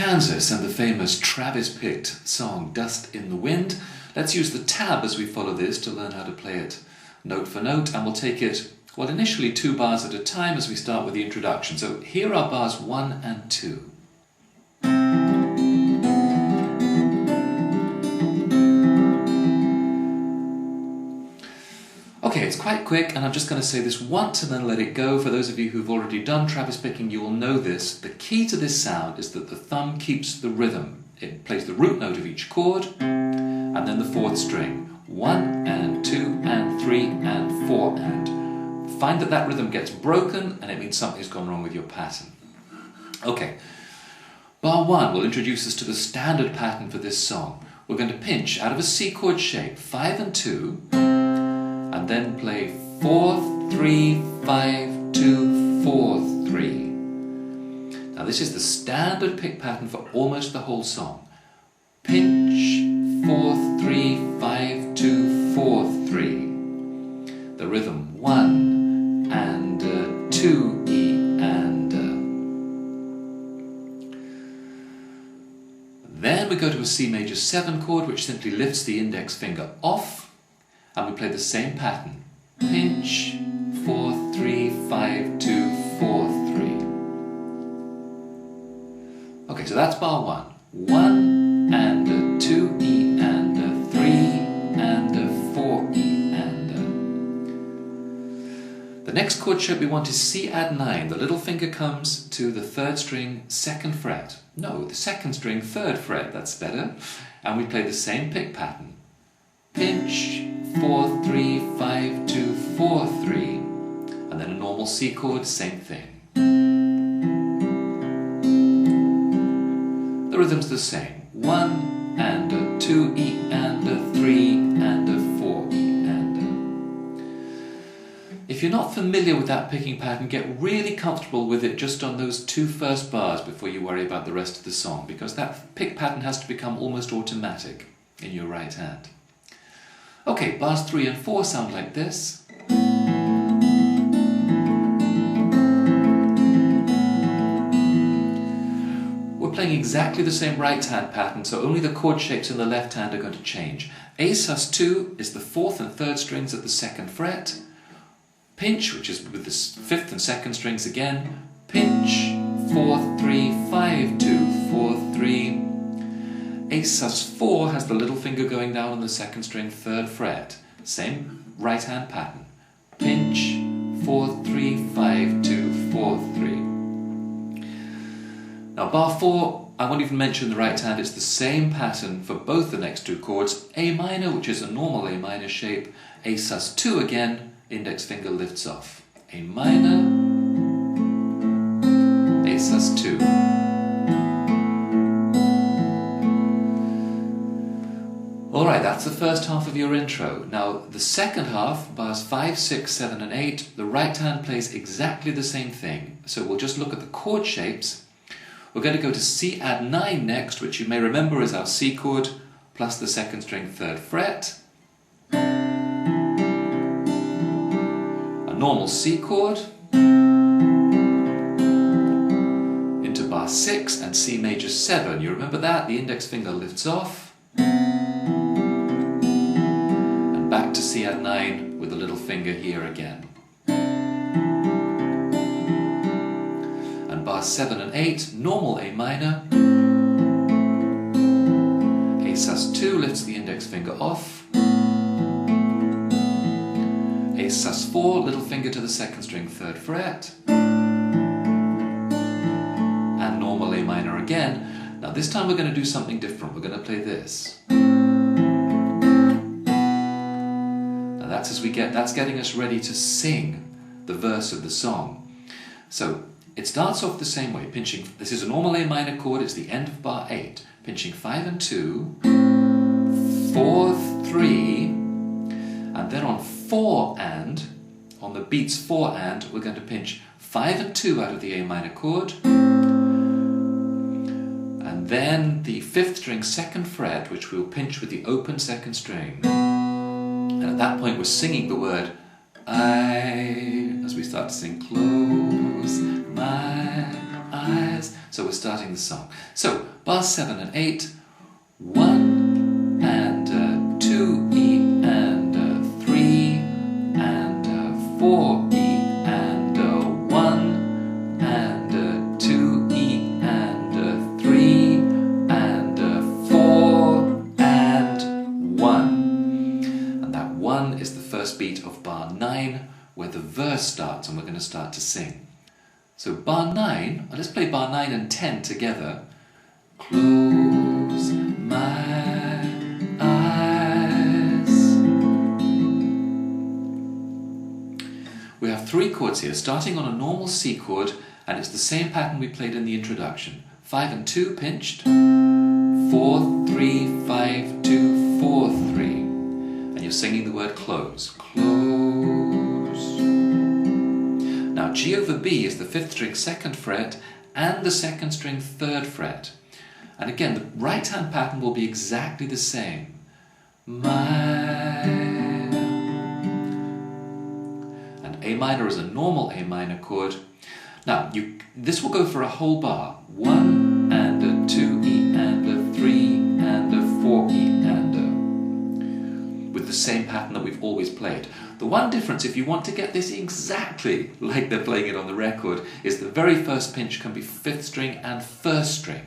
Kansas and the famous Travis Picked song Dust in the Wind. Let's use the tab as we follow this to learn how to play it note for note, and we'll take it, well, initially 2 bars at a time as we start with the introduction. So here are bars 1 and 2. Okay, it's quite quick, and I'm just going to say this once and then let it go. For those of you who've already done Travis picking, you will know this. The key to this sound is that the thumb keeps the rhythm. It plays the root note of each chord, and then the 4th string. 1 and 2 and 3 and 4 and. Find that that rhythm gets broken, and it means something's gone wrong with your pattern. Okay, bar 1 will introduce us to the standard pattern for this song. We're going to pinch out of a C chord shape, 5 and 2, and then play 4, 3, 5, 2, 4, 3. Now this is the standard pick pattern for almost the whole song. Pinch, 4, 3, 5, 2, 4, 3. The rhythm 1 and 2, E and. Then we go to a C major 7 chord, which simply lifts the index finger off. And we play the same pattern. Pinch, 4, 3, 5, 2, 4, 3. Okay, so that's bar 1. 1 and 2 E and 3 and 4 E and. The next chord shape we want is C add 9. The little finger comes to the 3rd string, 2nd fret. No, the 2nd string, 3rd fret, that's better. And we play the same pick pattern. Pinch, 4, 3, 5, 2, 4, 3, and then a normal C chord, same thing. The rhythm's the same. 1 and 2 E and 3 and 4 E and. If you're not familiar with that picking pattern, get really comfortable with it just on those 2 first bars before you worry about the rest of the song, because that pick pattern has to become almost automatic in your right hand. Okay, bars 3 and 4 sound like this. We're playing exactly the same right hand pattern, so only the chord shapes in the left hand are going to change. A sus2 is the 4th and 3rd strings at the 2nd fret. Pinch, which is with the 5th and 2nd strings again. Pinch, 4, 3, 5, 2, 4, 3. A sus4 has the little finger going down on the 2nd string, 3rd fret. Same right hand pattern. Pinch, 4, 3, 5, 2, 4, 3. Now bar 4, I won't even mention the right hand, it's the same pattern for both the next 2 chords. A minor, which is a normal A minor shape. A sus2 again, index finger lifts off. A minor, A sus2. Alright, that's the first half of your intro. Now, the second half, bars 5, 6, 7 and 8, the right hand plays exactly the same thing. So we'll just look at the chord shapes. We're going to go to C add 9 next, which you may remember is our C chord, plus the 2nd string, 3rd fret. A normal C chord. Into bar 6 and C major 7. You remember that? The index finger lifts off. Back to C add 9 with the little finger here again. And bars 7 and 8, normal A minor. A sus2 lifts the index finger off. A sus4, little finger to the 2nd string, 3rd fret. And normal A minor again. Now this time we're going to do something different. We're going to play this. That's getting us ready to sing the verse of the song. So it starts off the same way, pinching. This is a normal A minor chord, it's the end of bar 8. Pinching 5 and 2, 4, 3, and then on 4 and, on the beats 4 and, we're going to pinch 5 and 2 out of the A minor chord, and then the 5th string 2nd fret, which we'll pinch with the open 2nd string. And at that point we're singing the word I, as we start to sing, close my eyes. So we're starting the song. So Bar 7 and 8, 1 and 2 E and 3 and 4 E and 1 and 2 E and 3 and 4 and 1. And that 1 is the first beat of bar 9, where the verse starts and we're going to start to sing. So bar 9, let's play bar 9 and 10 together. Close my eyes. We have 3 chords here, starting on a normal C chord, and it's the same pattern we played in the introduction. 5 and 2 pinched, 4, 3, 5, 2, 4, 3. And you're singing the word close. Close. Now G over B is the 5th string 2nd fret and the 2nd string 3rd fret. And again, the right hand pattern will be exactly the same. My. And A minor is a normal A minor chord. Now, this will go for a whole bar. 1 and a 2 E and a 3 and a 4 E and a, with the same pattern that we've always played. The one difference, if you want to get this exactly like they're playing it on the record, is the very first pinch can be 5th string and 1st string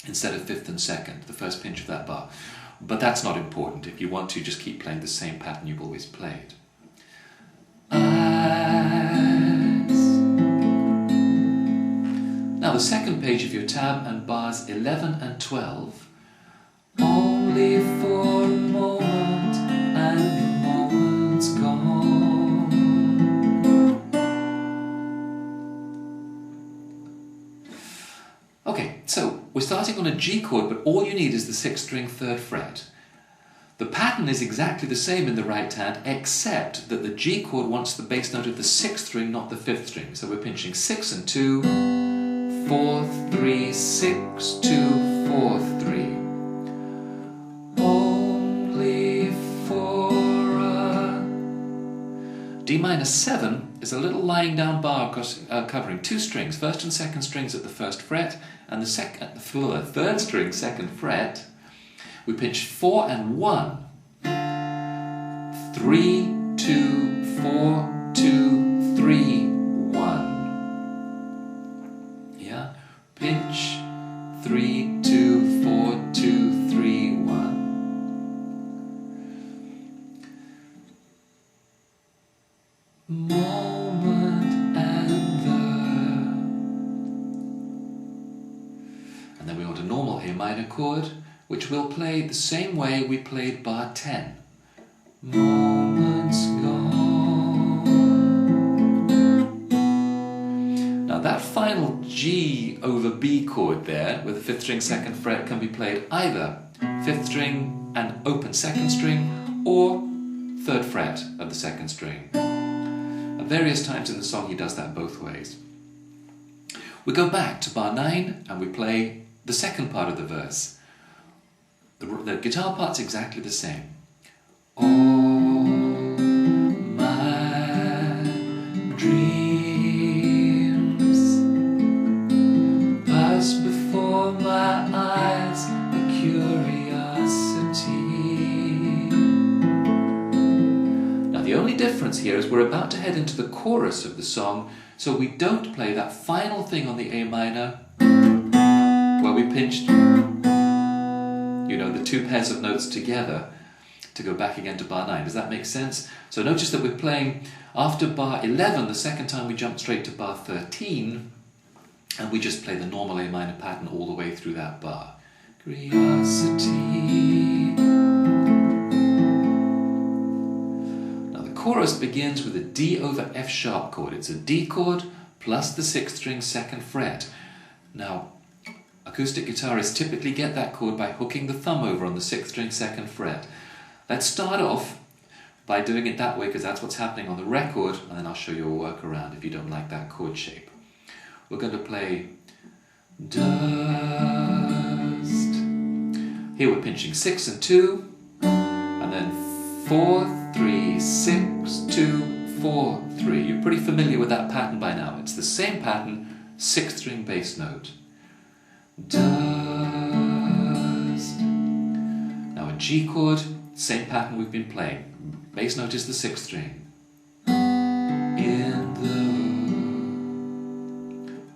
instead of 5th and 2nd, the first pinch of that bar. But that's not important. If you want to, just keep playing the same pattern you've always played. Eyes. Now the second page of your tab and bars 11 and 12. Only for a moment and the moment's gone. Okay, so we're starting on a G chord, but all you need is the 6th string 3rd fret. The pattern is exactly the same in the right hand, except that the G chord wants the bass note of the 6th string, not the 5th string. So we're pinching 6 and 2, 4, 3, 6, 2, 4, 3. Only for a... D minor 7 is a little lying down bar covering 2 strings, 1st and 2nd strings at the 1st fret, and the 3rd string 2nd fret. We pinch 4 and 1, 3, 2, 4, 2, 3, 1. Yeah, pinch 3, 2, 4, 2, 3, 1. Moment and then we want a normal A minor chord, which we'll play the same way we played bar 10. Moments gone. Now that final G over B chord there, with the 5th string 2nd fret, can be played either 5th string and open 2nd string, or 3rd fret of the 2nd string. At various times in the song he does that both ways. We go back to bar 9 and we play the second part of the verse. The guitar part's exactly the same. All my dreams pass before my eyes, a curiosity. Now the only difference here is we're about to head into the chorus of the song, so we don't play that final thing on the A minor where we pinched, the 2 pairs of notes together to go back again to bar 9. Does that make sense? So notice that we're playing after bar 11, the second time we jump straight to bar 13, and we just play the normal A minor pattern all the way through that bar. Curiosity. Now the chorus begins with a D over F sharp chord. It's a D chord plus the 6th string 2nd fret. Now, acoustic guitarists typically get that chord by hooking the thumb over on the 6th string 2nd fret. Let's start off by doing it that way because that's what's happening on the record, and then I'll show you a workaround if you don't like that chord shape. We're going to play Dust. Here we're pinching 6 and 2, and then 4, 3, 6, 2, 4, 3. You're pretty familiar with that pattern by now. It's the same pattern, 6th string bass note. Dust. a G chord, same pattern we've been playing. Bass note is the 6th string. In the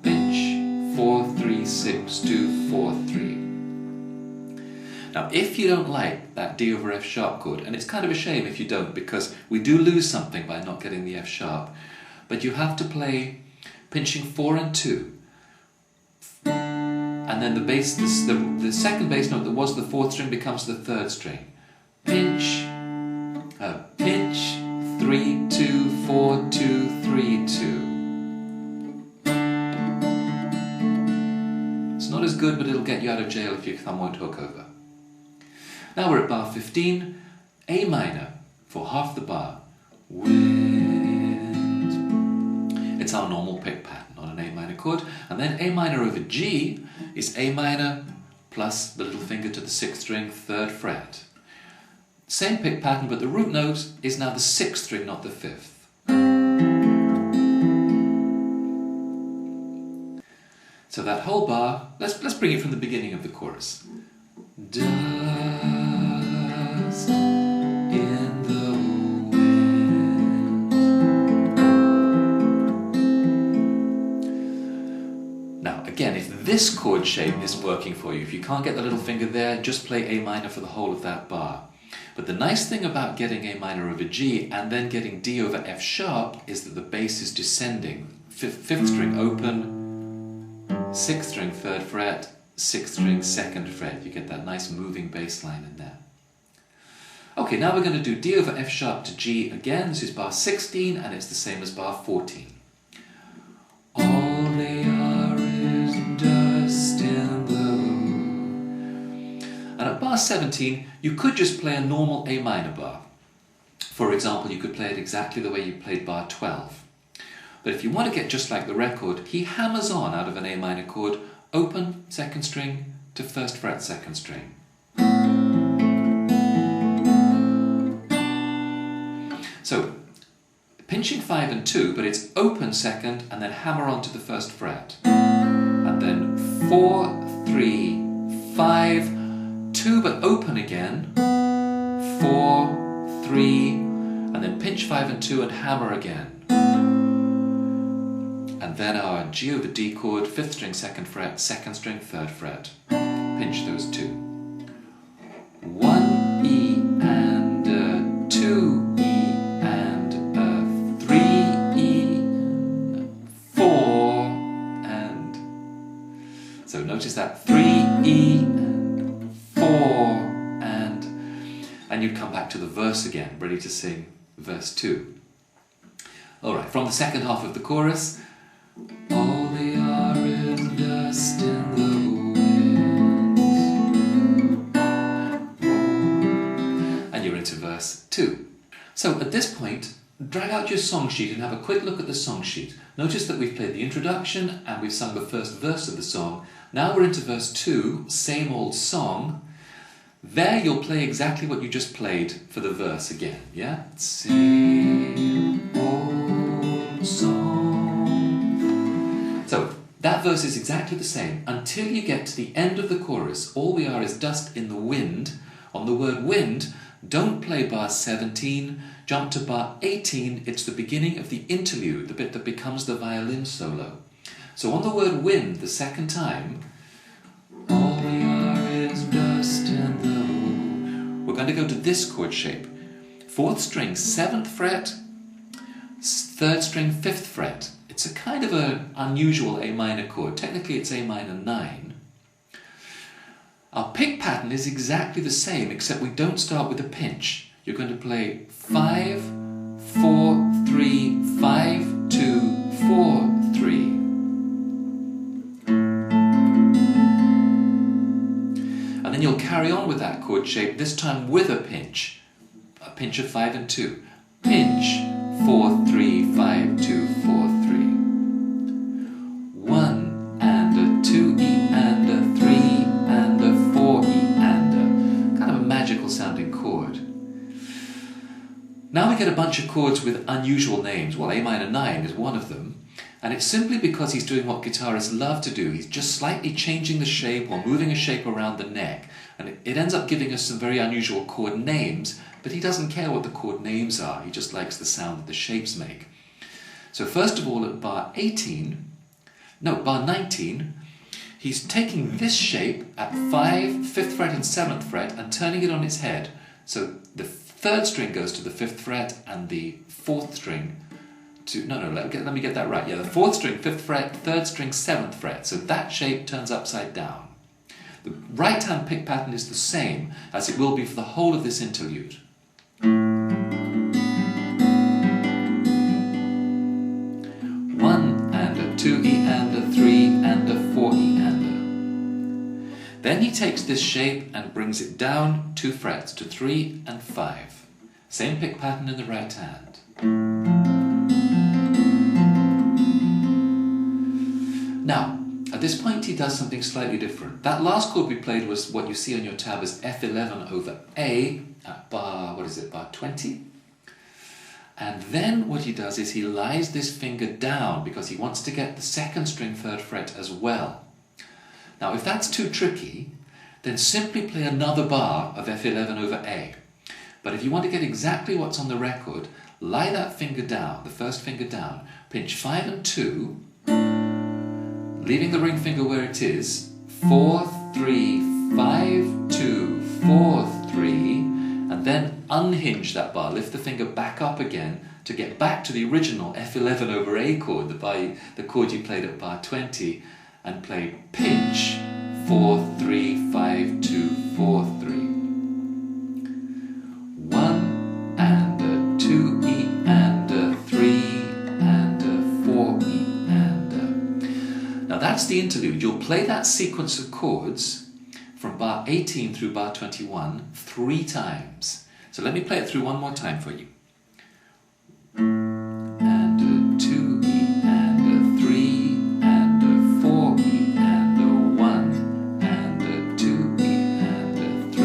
pinch, 4, 3, 6, 2, 4, 3. Now, if you don't like that D over F sharp chord, and it's kind of a shame if you don't, because we do lose something by not getting the F sharp, but you have to play pinching 4 and 2. And then the bass, the second bass note that was the 4th string becomes the 3rd string. Pinch, pinch, 3, 2, 4, 2, 3, 2. It's not as good, but it'll get you out of jail if your thumb won't hook over. Now we're at bar 15, A minor for half the bar. Wind. It's our normal pick pattern on an A minor chord. And then A minor over G is A minor plus the little finger to the 6th string, 3rd fret. Same pick pattern, but the root note is now the 6th string, not the 5th. So that whole bar, let's bring it from the beginning of the chorus. Dust in the wind. Now again, if this chord shape isn't working for you, if you can't get the little finger there, just play A minor for the whole of that bar. But the nice thing about getting A minor over G and then getting D over F sharp is that the bass is descending. 5th string open, 6th string 3rd fret, 6th string 2nd fret. You get that nice moving bass line in there. Okay, now we're going to do D over F sharp to G again. This is bar 16 and it's the same as bar 14. All they are is dust in the... And at bar 17, you could just play a normal A minor bar. For example, you could play it exactly the way you played bar 12. But if you want to get just like the record, he hammers on out of an A minor chord, open 2nd string to 1st fret 2nd string. So, pinching 5 and 2, but it's open 2nd and then hammer on to the 1st fret. And then 4, 3, 5, 2 but open again, 4, 3, and then pinch 5 and 2 and hammer again. And then our G over D chord, 5th string 2nd fret, 2nd string 3rd fret. Pinch those 2. 1 E and 2 E and 3 E, 4 and... So notice that 3 E, 4 and you'd come back to the verse again, ready to sing verse 2. Alright, from the second half of the chorus, all they are is dust in the wind. And you're into verse 2. So at this point, drag out your song sheet and have a quick look at the song sheet. Notice that we've played the introduction and we've sung the first verse of the song. Now we're into verse 2, same old song. There you'll play exactly what you just played for the verse again, yeah? Same old song. So that verse is exactly the same until you get to the end of the chorus. All we are is dust in the wind. On the word wind, don't play bar 17, jump to bar 18. It's the beginning of the interlude, the bit that becomes the violin solo. So on the word wind, the second time, all we are is dust in the... We're going to go to this chord shape. 4th string, 7th fret, 3rd string, 5th fret. It's a kind of an unusual A minor chord. Technically it's A minor 9. Our pick pattern is exactly the same, except we don't start with a pinch. You're going to play 5, 4, 3, 5, 2, 4, 3. And then you'll carry on with that chord shape, this time with a pinch of 5 and 2. Pinch, 4, 3, 5, 2, 4, 3. 1 and a 2 E and a 3 and a 4 E and a... kind of a magical sounding chord. Now we get a bunch of chords with unusual names. Well, A minor 9 is one of them. And it's simply because he's doing what guitarists love to do. He's just slightly changing the shape or moving a shape around the neck. And it ends up giving us some very unusual chord names, but he doesn't care what the chord names are. He just likes the sound that the shapes make. So first of all, at bar 19, he's taking this shape at 5th fret and 7th fret and turning it on its head. So the 3rd string goes to the 5th fret and the 4th string to, let me get that right. Yeah, the 4th string, 5th fret, 3rd string, 7th fret. So that shape turns upside down. The right hand pick pattern is the same as it will be for the whole of this interlude. 1 and a 2E and a 3 and a 4E and a. Then he takes this shape and brings it down 2 frets to 3 and 5. Same pick pattern in the right hand. Now, at this point he does something slightly different. That last chord we played was what you see on your tab as F11 over A at bar, bar 20? And then what he does is he lies this finger down because he wants to get the 2nd string 3rd fret as well. Now if that's too tricky, then simply play another bar of F11 over A. But if you want to get exactly what's on the record, lie that finger down, the 1st finger down, pinch 5 and 2, leaving the ring finger where it is, 4, 3, 5, 2, 4, 3, and then unhinge that bar, lift the finger back up again to get back to the original F11 over A chord, the chord you played at bar 20, and play pinch 4, 3, 5, 2, 4, 3. 1 and a 2E and a 3 and a 4E and a. Now that's the interlude. You'll play that sequence of chords from bar 18 through bar 21 3 times. So let me play it through one more time for you. And a 2E and a 3 and a 4E and a 1 and a 2E and a 3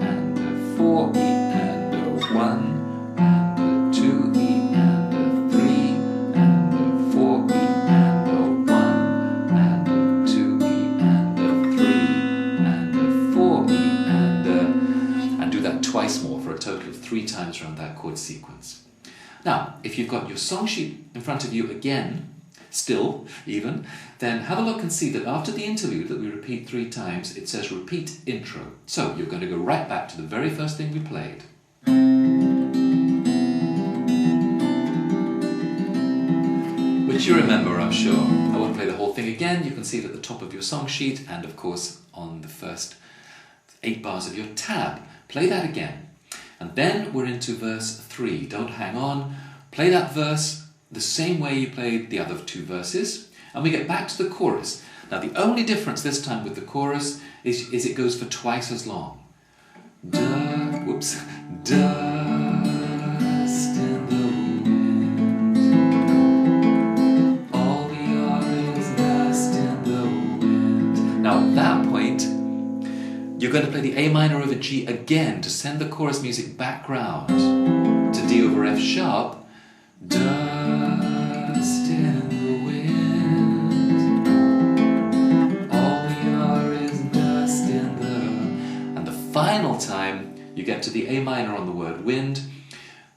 and a 4E and a 1 and a 2E and a 3 and a 4E and a 1 and a 2E and a 3 and a 4E and do that twice more for a total of 3 times around that chord sequence. Now, if you've got your song sheet in front of you again, still even, then have a look and see that after the interlude that we repeat 3 times, it says repeat intro. So you're going to go right back to the very first thing we played. Which you remember, I'm sure. I won't play the whole thing again. You can see it at the top of your song sheet and, of course, on the first 8 bars of your tab. Play that again. And then we're into verse 3. Don't hang on. Play that verse the same way you played the other 2 verses. And we get back to the chorus. Now the only difference this time with the chorus is it goes for twice as long. Dust in the wind. All we are is dust in the wind. Now at that point, you're going to play the A minor over G again to send the chorus music back round to D over F sharp. Dust in the wind. All we are is dust in the. And the final time you get to the A minor on the word wind.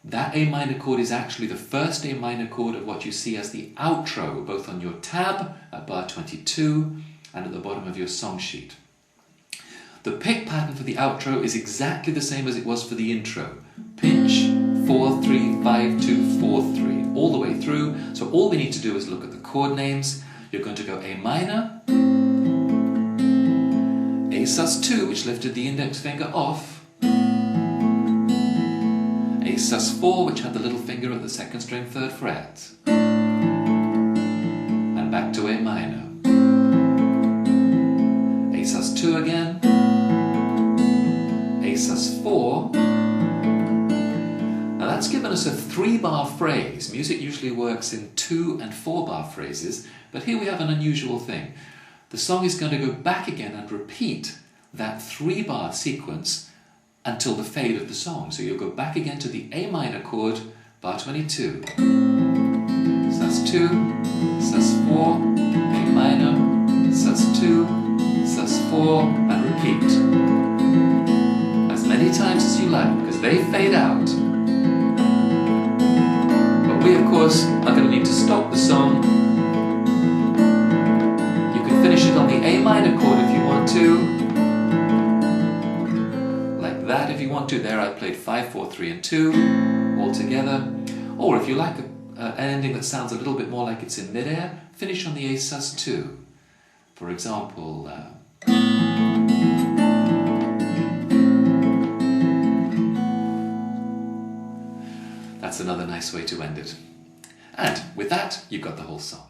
That A minor chord is actually the first A minor chord of what you see as the outro, both on your tab at bar 22 and at the bottom of your song sheet. The pick pattern for the outro is exactly the same as it was for the intro. Pinch, 4, 3, 5, 2, 4, 3, all the way through. So all we need to do is look at the chord names. You're going to go A minor, A sus2, which lifted the index finger off, A sus4, which had the little finger at the 2nd string 3rd fret, and back to A minor. A sus2 again, A sus4. Now that's given us a 3-bar phrase. Music usually works in 2- and 4-bar phrases, but here we have an unusual thing. The song is going to go back again and repeat that 3-bar sequence until the fade of the song. So you'll go back again to the A minor chord, bar 22. Sus2, sus4, A minor, sus2, sus4, and repeat. As many times as you like, because they fade out. But we, of course, are going to need to stop the song. You can finish it on the A minor chord if you want to. Like that if you want to. There I played 5, 4, 3, and 2 all together. Or if you like an ending that sounds a little bit more like it's in midair, finish on the A sus2. For example, that's another nice way to end it. And with that, you've got the whole song.